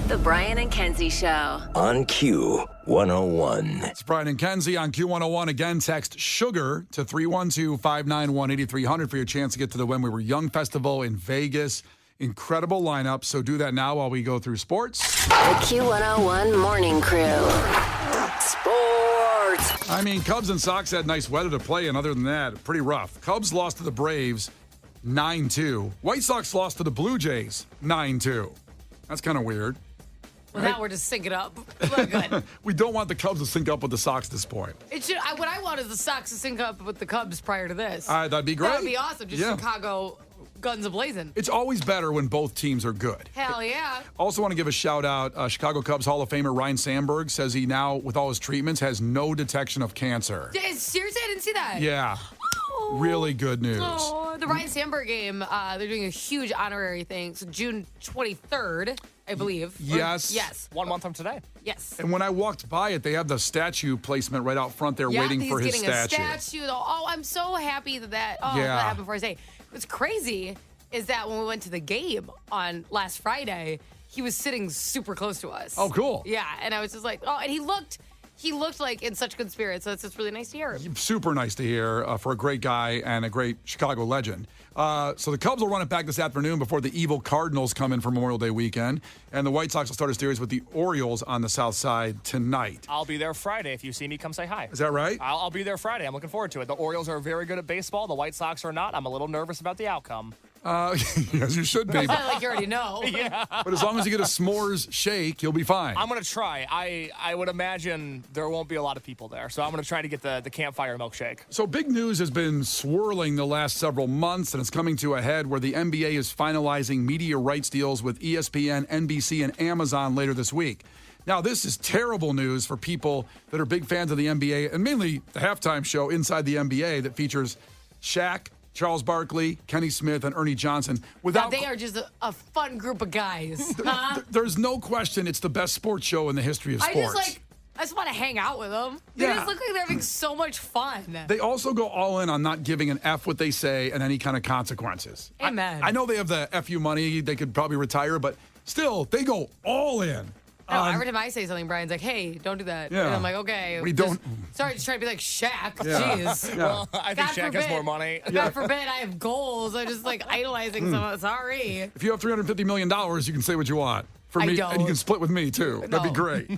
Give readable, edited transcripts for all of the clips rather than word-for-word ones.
The Brian and Kenzie Show. On Q101. It's Brian and Kenzie on Q101. Again, text SUGAR to 312-591-8300 for your chance to get to the When We Were Young Festival in Vegas. Incredible lineup, so do that now while we go through sports. The Q101 Morning Crew. Sports. I mean, Cubs and Sox had nice weather to play, and other than that, pretty rough. Cubs lost to the Braves 9-2. White Sox lost to the Blue Jays 9-2. That's kind of weird. Well, now we're just syncing up. Look good. We don't want the Cubs to sync up with the Sox at this point. What I want is the Sox to sync up with the Cubs prior to this. That'd be great. That would be awesome. Just Chicago guns a-blazing. It's always better when both teams are good. Hell yeah. Also want to give a shout out. Chicago Cubs Hall of Famer Ryan Sandberg says he now, with all his treatments, has no detection of cancer. Seriously? I didn't see that. Yeah. Really good news. Oh, the Ryan Sandberg game, they're doing a huge honorary thing. So June 23rd, I believe. Yes. Yes. 1 month from today. Yes. And when I walked by it, they have the statue placement right out front there waiting for his statue. Yeah, he's getting a statue. Oh, I'm so happy that happened before I say. What's crazy is that when we went to the game on last Friday, he was sitting super close to us. Oh, cool. Yeah, and I was just like, and he looked like in such good spirits, so it's just really nice to hear. Super nice to hear for a great guy and a great Chicago legend. So the Cubs will run it back this afternoon before the evil Cardinals come in for Memorial Day weekend. And the White Sox will start a series with the Orioles on the south side tonight. I'll be there Friday. If you see me, come say hi. Is that right? I'll be there Friday. I'm looking forward to it. The Orioles are very good at baseball. The White Sox are not. I'm a little nervous about the outcome. Yes, you should be. Like you already know. Yeah. But as long as you get a s'mores shake, you'll be fine. I'm going to try. I would imagine there won't be a lot of people there. So I'm going to try to get the campfire milkshake. So big news has been swirling the last several months, and it's coming to a head where the NBA is finalizing media rights deals with ESPN, NBC, and Amazon later this week. Now, this is terrible news for people that are big fans of the NBA, and mainly the halftime show Inside the NBA that features Shaq, Charles Barkley, Kenny Smith, and Ernie Johnson. They are just a fun group of guys. Huh? There's no question it's the best sports show in the history of sports. I just want to hang out with them. They just look like they're having so much fun. They also go all in on not giving an F what they say and any kind of consequences. Amen. I know they have the FU money. They could probably retire, but still, they go all in. No, every time I say something, Brian's like, hey, don't do that. Yeah. And I'm like, okay. We don't. Sorry, just trying to be like Shaq. Yeah. Jeez. Yeah. Well, I think Shaq has more money. God forbid I have goals. I'm just like idolizing someone. Sorry. If you have $350 million, you can say what you want. For me, don't. and you can split with me, too. That'd be great.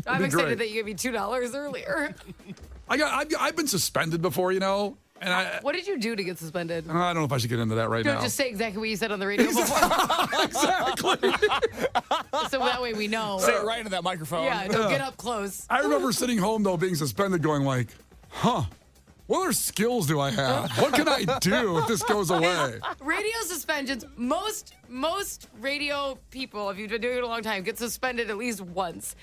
I'm excited that you gave me $2 earlier. I've been suspended before, you know. And what did you do to get suspended? I don't know if I should get into that right now. Just say exactly what you said on the radio before. Exactly. So that way we know. Say it right into that microphone. Yeah, don't get up close. I remember sitting home, though, being suspended, going like, what other skills do I have? What can I do if this goes away? Radio suspensions, most radio people, if you've been doing it a long time, get suspended at least once.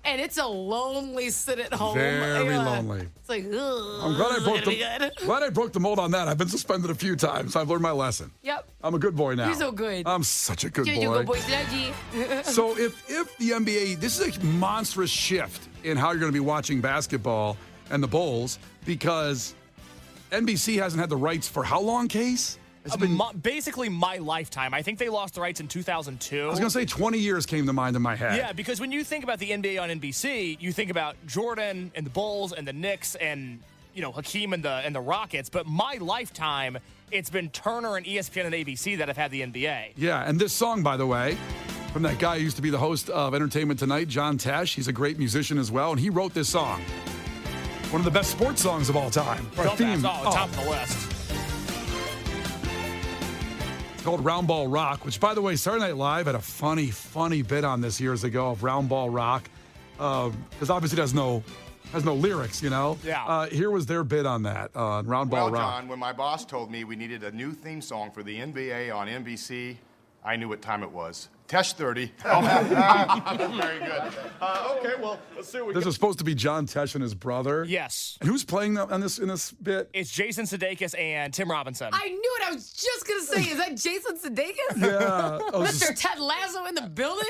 And it's a lonely sit at home. Very lonely. It's like, ugh. I'm glad I broke the mold on that. I've been suspended a few times. I've learned my lesson. Yep. I'm a good boy now. You're so good. I'm such a good boy. You go, boy. So if the NBA, this is a monstrous shift in how you're going to be watching basketball and the Bulls, because NBC hasn't had the rights for how long, Case? It's been basically my lifetime. I think they lost the rights in 2002. I was going to say 20 years came to mind in my head. Yeah, because when you think about the NBA on NBC, you think about Jordan and the Bulls and the Knicks and, Hakeem and the Rockets. But my lifetime, it's been Turner and ESPN and ABC that have had the NBA. Yeah, and this song, by the way, from that guy who used to be the host of Entertainment Tonight, John Tesh. He's a great musician as well, and he wrote this song. One of the best sports songs of all time. Top of the list. Called Round Ball Rock, which, by the way, Saturday Night Live had a funny bit on this years ago of Round Ball Rock, because obviously it has no lyrics, Yeah. Here was their bit on that, Round Ball Rock. Well, John, when my boss told me we needed a new theme song for the NBA on NBC, I knew what time it was. Tesh 30. Very good. Okay, well, let's see what we This is supposed to be John Tesh and his brother. Yes. And who's playing in this bit? It's Jason Sudeikis and Tim Robinson. I knew it. I was just going to say, is that Jason Sudeikis? Yeah. Mr. Ted Lasso in the building?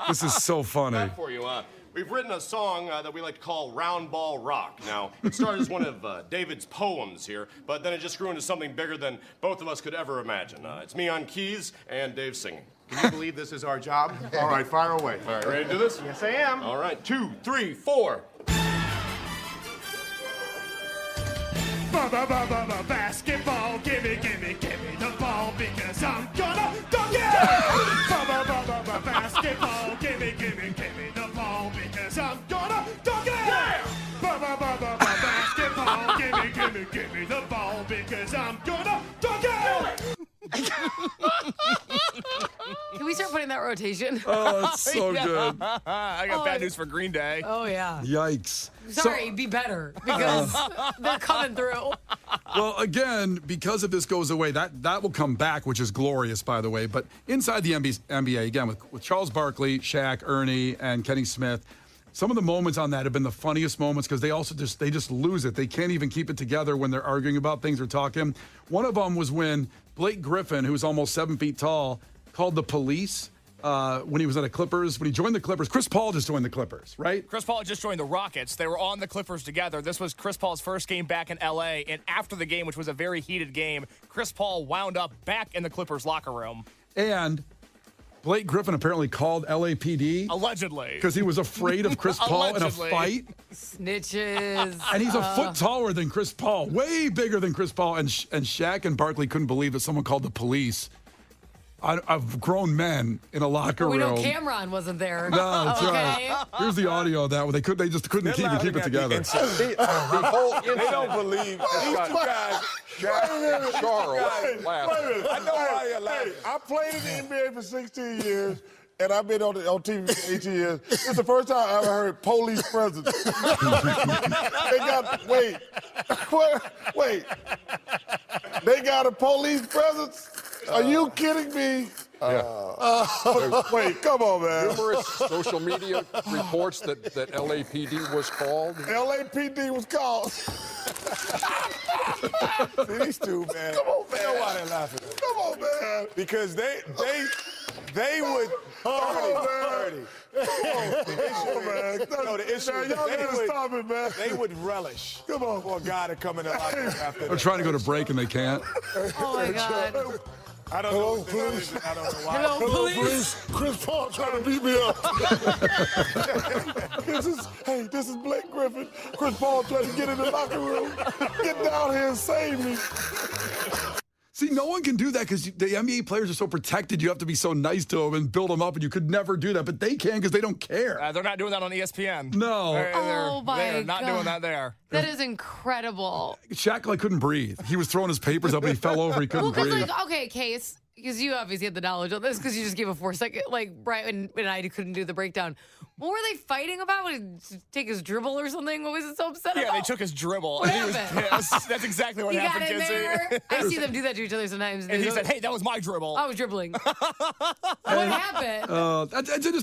This is so funny. for you. We've written a song that we like to call Round Ball Rock. Now, it started as one of David's poems here, but then it just grew into something bigger than both of us could ever imagine. It's me on keys and Dave singing. Can you believe this is our job? All right, fire away. All right, ready to do this? Yes, I am. All right, 2, 3, 4. Basketball, gimme the ball because I'm gonna dunk it! Basketball, gimme the ball because I'm gonna dunk it! Basketball, gimme the ball because I'm gonna dunk it! Can we start putting that rotation? Oh, it's so good. I got bad news for Green Day. Oh, yeah. Yikes. Sorry, be better because they're coming through. Well, again, because if this goes away, that will come back, which is glorious, by the way. But inside the NBA, again, with Charles Barkley, Shaq, Ernie, and Kenny Smith, some of the moments on that have been the funniest moments because they just lose it. They can't even keep it together when they're arguing about things or talking. One of them was when Blake Griffin, who's almost 7 feet tall, called the police when he was at the Clippers. When he joined the Clippers, Chris Paul just joined the Clippers, right? Chris Paul just joined the Rockets. They were on the Clippers together. This was Chris Paul's first game back in L.A., and after the game, which was a very heated game, Chris Paul wound up back in the Clippers locker room. And Blake Griffin apparently called LAPD. Allegedly. Because he was afraid of Chris Paul in a fight. Snitches. And he's a foot taller than Chris Paul, way bigger than Chris Paul. And Shaq and Barkley couldn't believe that someone called the police of grown men in a locker room. We know Cameron wasn't there. No, that's okay. right. Here's the audio of that one. They just couldn't keep it together. They don't believe these two guys. Shaq and Charles laugh. I know why you're laughing. I played in the NBA for 16 years, and I've been on TV for 18 years. It's the first time I ever heard police presence. Wait. They got a police presence? Are you kidding me? Wait, come on, man. Numerous social media reports that LAPD was called. LAPD was called. See, these two, man. Come on, man. You know why they're laughing? Come on, man. Because they would. Oh, man. Man. No, the issue is y'all gotta stop it, man. They would relish. Come on. For a guy to come in the locker room after They're trying to go to break and they can't. Oh, my God. I don't know. Police. I don't know why. Hello, police. Chris Paul trying to beat me up. This is Blake Griffin. Chris Paul trying to get in the locker room. Get down here and save me. See, no one can do that because the NBA players are so protected. You have to be so nice to them and build them up, and you could never do that. But they can because they don't care. They're not doing that on ESPN. No. They're not doing that there. That is incredible. Shaq couldn't breathe. He was throwing his papers up and he fell over. He couldn't breathe. Okay, Case, because you obviously had the knowledge on this because you just gave a 4-second, Brian and I couldn't do the breakdown. What were they fighting about? Would he take his dribble or something? What was it so upset about? Yeah, they took his dribble. What and he was happened? pissed. That's exactly what He got happened, in Kenzie. there. I see them do that to each other sometimes. And he said, hey, that was my dribble. I was dribbling. What happened?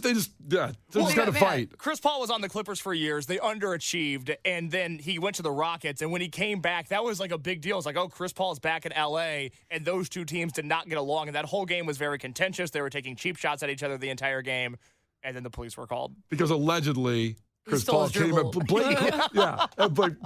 They just got to mad. fight. Chris Paul was on the Clippers for years. They underachieved, and then he went to the Rockets. And when he came back, that was like a big deal. It's like, oh, Chris Paul is back in L.A., and those two teams did not get along. And that whole game was very contentious. They were taking cheap shots at each other the entire game, and then the police were called. Because allegedly, Chris stole Paul his came dribble.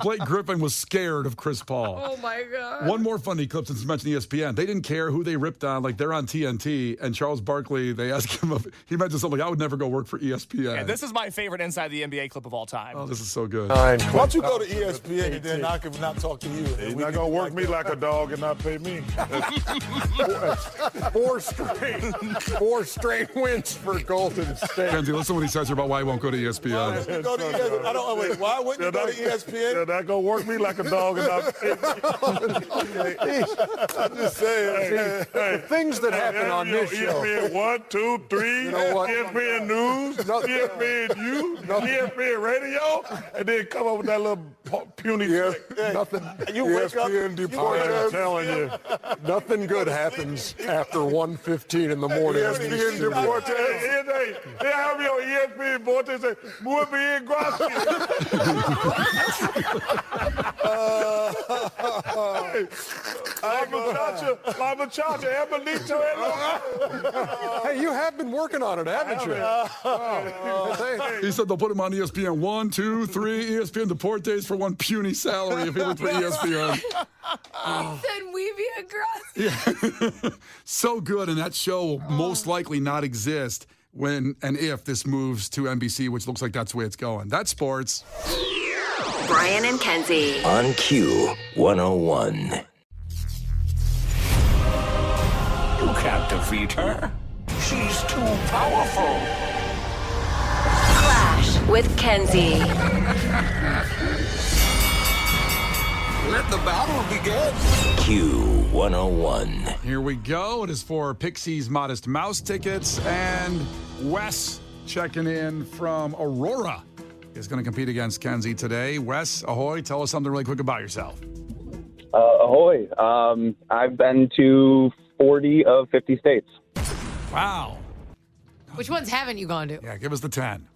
Blake Griffin was scared of Chris Paul. Oh, my God. One more funny clip since you mentioned ESPN. They didn't care who they ripped on. Like, they're on TNT, and Charles Barkley, they asked him, he mentioned something like, I would never go work for ESPN. And this is my favorite Inside the NBA clip of all time. Oh, this is so good. Why don't you go to ESPN and then I can not talk to you? He's not going to work me like a dog and not pay me. Four straight wins for Golden State. Kenzie, listen to what he says here about why he won't go to ESPN. Go to ESPN. Why wouldn't you go to ESPN? They're not going to work me like a dog and not pay me. I'm just saying. Hey, things that happen on this show. ESPN 1, 2, 3, You know what? ESPN News, ESPN U, ESPN Radio, and then come up with that little puny Nothing. You wake up, ESPN Deportes. I'm telling you. Nothing good happens after 1:15 in the morning. ESPN Deportes. They have me on ESPN Deportes. Say, muy bien, Gracias. La muchacha, Emelito. Hey, you have been working on it, haven't you? He said they'll put him on ESPN 1, 2, 3, ESPN Deportes for one puny salary if he worked for ESPN. Then we be aggressive. Yeah. So good, and that show will most likely not exist when and if this moves to NBC, which looks like that's the way it's going. That's sports. Brian and Kenzie. On Q 101. You can't defeat her. She's too powerful. Clash with Kenzie. Let the battle begin. Q 101. Here we go. It is for Pixie's Modest Mouse tickets, and Wes checking in from Aurora is going to compete against Kenzie today. Wes, ahoy, tell us something really quick about yourself. Ahoy. I've been to 40 of 50 states. Wow. Which ones haven't you gone to? Yeah, give us the 10.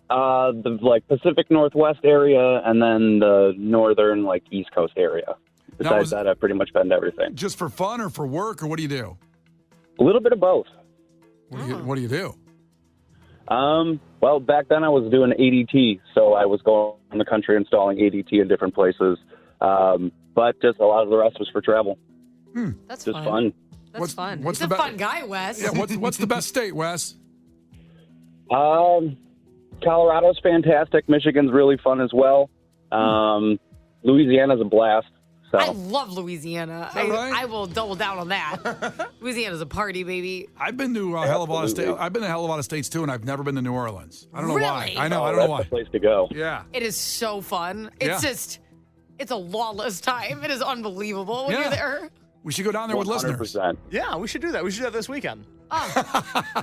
The Pacific Northwest area and then the northern East Coast area. Besides that, I've pretty much been to everything. Just for fun or for work, or what do you do? A little bit of both. What do you do? Well, back then I was doing ADT, so I was going around the country installing ADT in different places. But just a lot of the rest was for travel. That's just fun. That's fun. What's He's the a fun guy, Wes. Yeah, what's the best state, Wes? Colorado's fantastic. Michigan's really fun as well. Louisiana's a blast. So. I love Louisiana. Right? I will double down on that. Louisiana's a party, baby. I've been to a hell of a lot of states. I've been to a hell of a lot of states too, and I've never been to New Orleans. I don't know why. Really? I know. I don't know That's why. the place to go. Yeah. It is so fun. It's just, it's a lawless time. It is unbelievable when you're there. We should go down there with listeners. Yeah, we should do that. We should do that this weekend.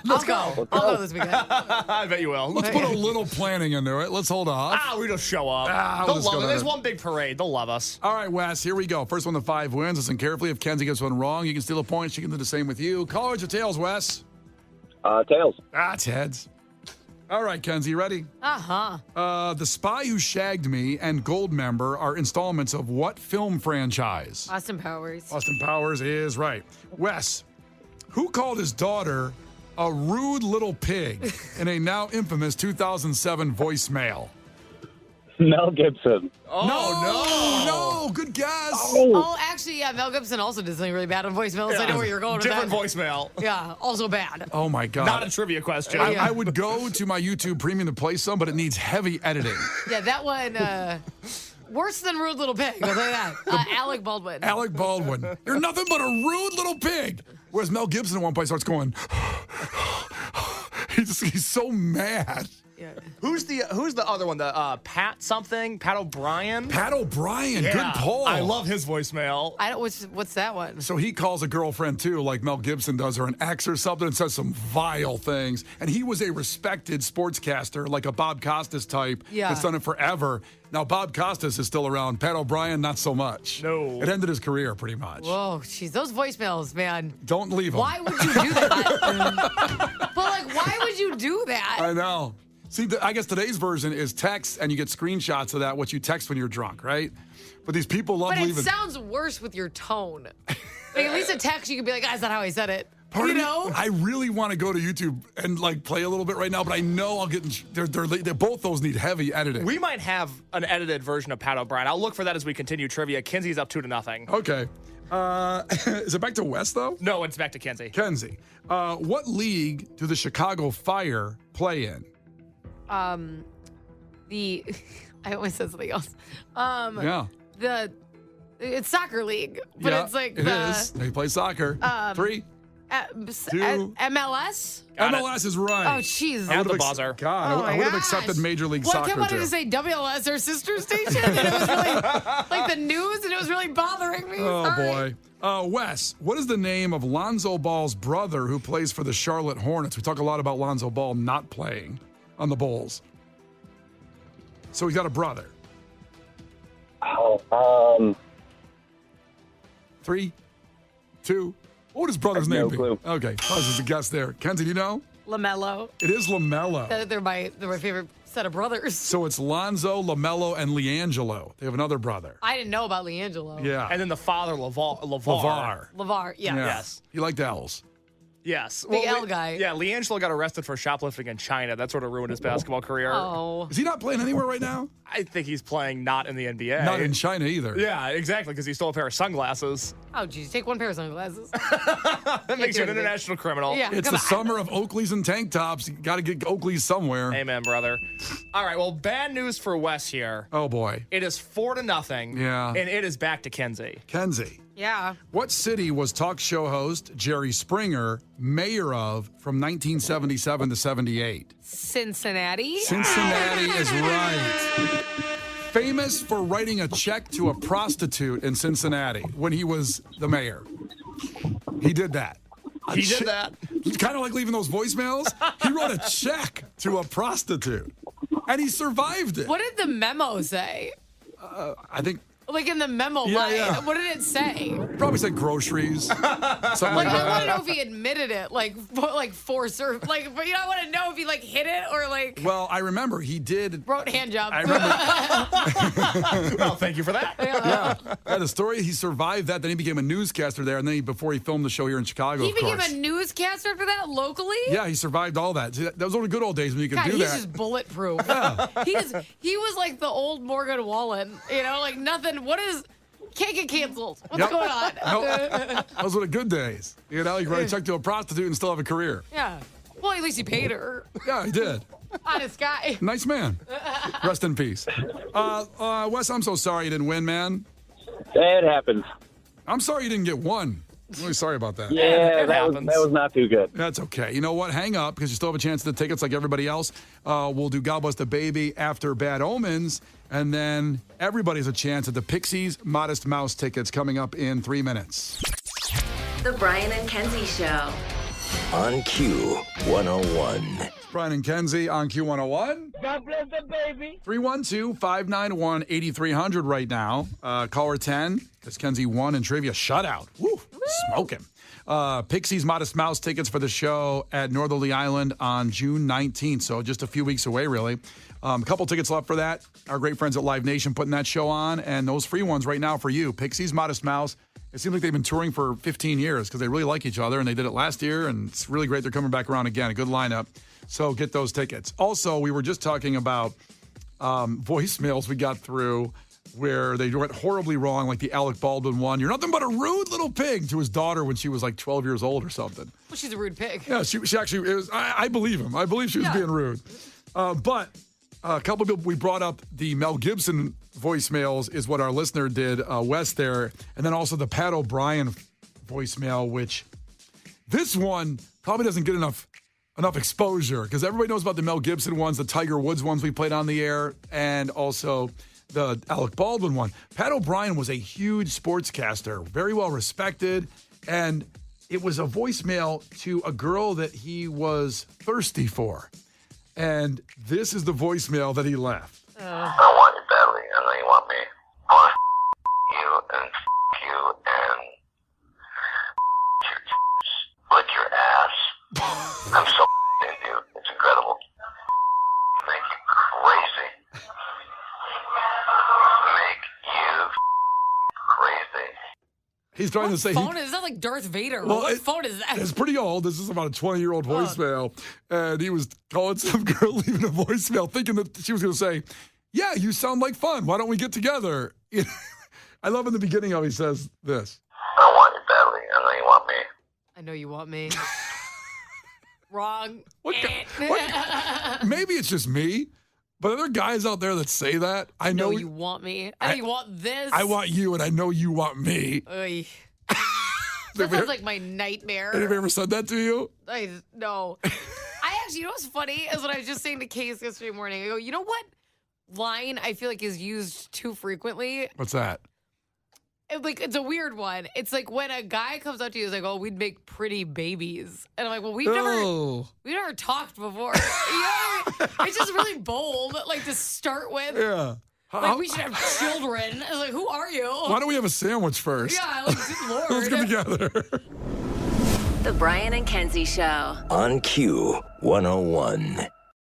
Let's go. I'll go this weekend. I bet you will. Let's put a little planning into it. Let's hold off. We just show up. We'll They'll just love go it. down There's there. one big parade. They'll love us. All right, Wes, here we go. First one to 5 wins. Listen carefully. If Kenzie gets one wrong, you can steal a point. She can do the same with you. Colors or tails, Wes? Tails. It's heads. All right, Kenzie, you ready? The Spy Who Shagged Me and Goldmember are installments of what film franchise? Austin Powers. Austin Powers is right. Wes, who called his daughter a rude little pig in a now infamous 2007 voicemail? Mel Gibson. No, good guess. Oh, actually, yeah, Mel Gibson also did something really bad on voicemails. I know where you're going with that. Different voicemail. Yeah, also bad. Oh, my God. Not a trivia question. I would go to my YouTube Premium to play some, but it needs heavy editing. Yeah, that one, worse than Rude Little Pig. I'll tell you that. Alec Baldwin. Alec Baldwin. You're nothing but a rude little pig. Whereas Mel Gibson at one point starts going, he's so mad. Yeah. Who's the other one? The Pat something? Pat O'Brien? Pat O'Brien. Yeah. Good pull. I love his voicemail. I don't. What's that one? So he calls a girlfriend too, like Mel Gibson does, or an ex or something, and says some vile things. And he was a respected sportscaster, like a Bob Costas type. Yeah. That's done it forever. Now Bob Costas is still around. Pat O'Brien, not so much. No. It ended his career pretty much. Whoa, jeez, those voicemails, man. Don't leave them. Why would you do that? But why would you do that? I know. See, I guess today's version is text, and you get screenshots of that, what you text when you're drunk, right? But these people love But leaving. it sounds worse with your tone. At least a text, you could be like, that's not how I said it. Part you of me- know? I really want to go to YouTube and play a little bit right now, but I know I'll get in. They're both those need heavy editing. We might have an edited version of Pat O'Brien. I'll look for that as we continue trivia. Kenzie's up 2-0. Okay. Is it back to West, though? No, it's back to Kenzie. Kenzie. What league do the Chicago Fire play in? I always said something else. Yeah. It's soccer league, but Yeah, it's like it is. They play soccer. 3, 2. MLS? MLS is right. Oh, jeez. I At the would've buzzer. God, Oh I my would have gosh. accepted Major League Well, I Soccer kept wanting too. to say WLS, our sister station, and it was really like the news, and it was really bothering me. Oh, Sorry. boy. Wes, what is the name of Lonzo Ball's brother who plays for the Charlotte Hornets? We talk a lot about Lonzo Ball not playing on the Bulls. So he's got a brother. 3, 2. What would his brother's name no be? clue. Okay, that was just a guess there. Kenzie, do you know? LaMelo. It is LaMelo. They're my favorite set of brothers. So it's Lonzo, LaMelo, and LiAngelo. They have another brother. I didn't know about LiAngelo. Yeah. And then the father, LeVar. LeVar, yeah. Yes. He liked L's. Yes. Big L guy. Yeah, LiAngelo got arrested for shoplifting in China. That sort of ruined his basketball career. Oh. Is he not playing anywhere right now? I think he's playing not in the NBA. Not in China either. Yeah, exactly, because he stole a pair of sunglasses. Oh, geez. Take one pair of sunglasses. That makes you an international criminal. Yeah, It's the summer of Oakleys and tank tops. You got to get Oakleys somewhere. Amen, brother. All right, well, bad news for Wes here. Oh, boy. It is 4-0. Yeah. And it is back to Kenzie. Kenzie. Yeah. What city was talk show host Jerry Springer mayor of from 1977 to 78? Cincinnati? Cincinnati is right. Famous for writing a check to a prostitute in Cincinnati when he was the mayor. He did that. He did that. Kind of like leaving those voicemails. He wrote a check to a prostitute, and he survived it. What did the memo say? I think Like in the memo Yeah, line, yeah. what did it say? probably said groceries, something like Like, I want to know that. if he admitted it, like force or like. But I want to know if he like hid it or like Well, I remember he did. wrote hand job. I remember. Well, thank you for that. Yeah, the story. He survived that. Then he became a newscaster there, and then before he filmed the show here in Chicago. He of became course. a newscaster for that locally. Yeah, he survived all that. See, those were the good old days when you could God, do he's that. just bulletproof. He was like the old Morgan Wallen, like nothing. What is? Can't get canceled. What's Yep. going on? No, those were the good days. You can write a check to a prostitute and still have a career. Yeah. Well, at least he paid her. Yeah, he did. Honest guy. Nice man. Rest in peace. Wes, I'm so sorry you didn't win, man. It happens. I'm sorry you didn't get one. I'm really sorry about that. Yeah, that was not too good. That's okay. You know what? Hang up because you still have a chance at the tickets like everybody else. We'll do God Bless the Baby after Bad Omens. And then everybody has a chance at the Pixies Modest Mouse tickets coming up in 3 minutes. The Brian and Kenzie Show. On Q101. Brian and Kenzie on Q101. God bless the baby. 312-591-8300 right now. Caller 10, because Kenzie won in trivia. Shutout. Woo, smoking. Pixies Modest Mouse tickets for the show at Northerly Island on June 19th. So just a few weeks away, really. A couple tickets left for that. Our great friends at Live Nation putting that show on. And those free ones right now for you. Pixies Modest Mouse. It seems like they've been touring for 15 years because they really like each other. And they did it last year. And it's really great they're coming back around again. A good lineup. So get those tickets. Also, we were just talking about voicemails we got through where they went horribly wrong, like the Alec Baldwin one. You're nothing but a rude little pig to his daughter when she was like 12 years old or something. Well, she's a rude pig. Yeah, she actually, it was. I believe him. I believe she was being rude. But a couple of people, we brought up the Mel Gibson voicemails is what our listener did, Wes there. And then also the Pat O'Brien voicemail, which this one probably doesn't get enough exposure because everybody knows about the Mel Gibson ones, the Tiger Woods ones we played on the air, and also the Alec Baldwin one. Pat O'Brien was a huge sportscaster, very well respected, and it was a voicemail to a girl that he was thirsty for. And this is the voicemail that he left. I want you badly. I know you want me. I want you and you and lick your ass. I'm so into you. It's incredible. Make you crazy. Make you crazy. He's trying to say Phone is that like Darth Vader? Well, what phone is that? It's pretty old. This is about a 20-year-old voicemail. And he was calling some girl, leaving a voicemail, thinking that she was going to say, yeah, you sound like fun. Why don't we get together? I love in the beginning how he says this. I want you badly. I know you want me. I know you want me. Wrong. Maybe it's just me, but are there guys out there that say that? I know you want me. I know you want this. I want you, and I know you want me. Oy. That sounds like my nightmare. Anybody ever said that to you? No. I actually, you know what's funny is what I was just saying to Case yesterday morning. I go, you know what line I feel like is used too frequently? What's that? It's a weird one. It's like when a guy comes up to you, is like, "Oh, we'd make pretty babies," and I'm like, "Well, we've never talked before." You know what I mean? It's just really bold, like to start with. Yeah. Like we should have children. I was like, "Who are you?" Why don't we have a sandwich first? Yeah, like good Lord. Let's get together. The Brian and Kenzie Show. On Q101.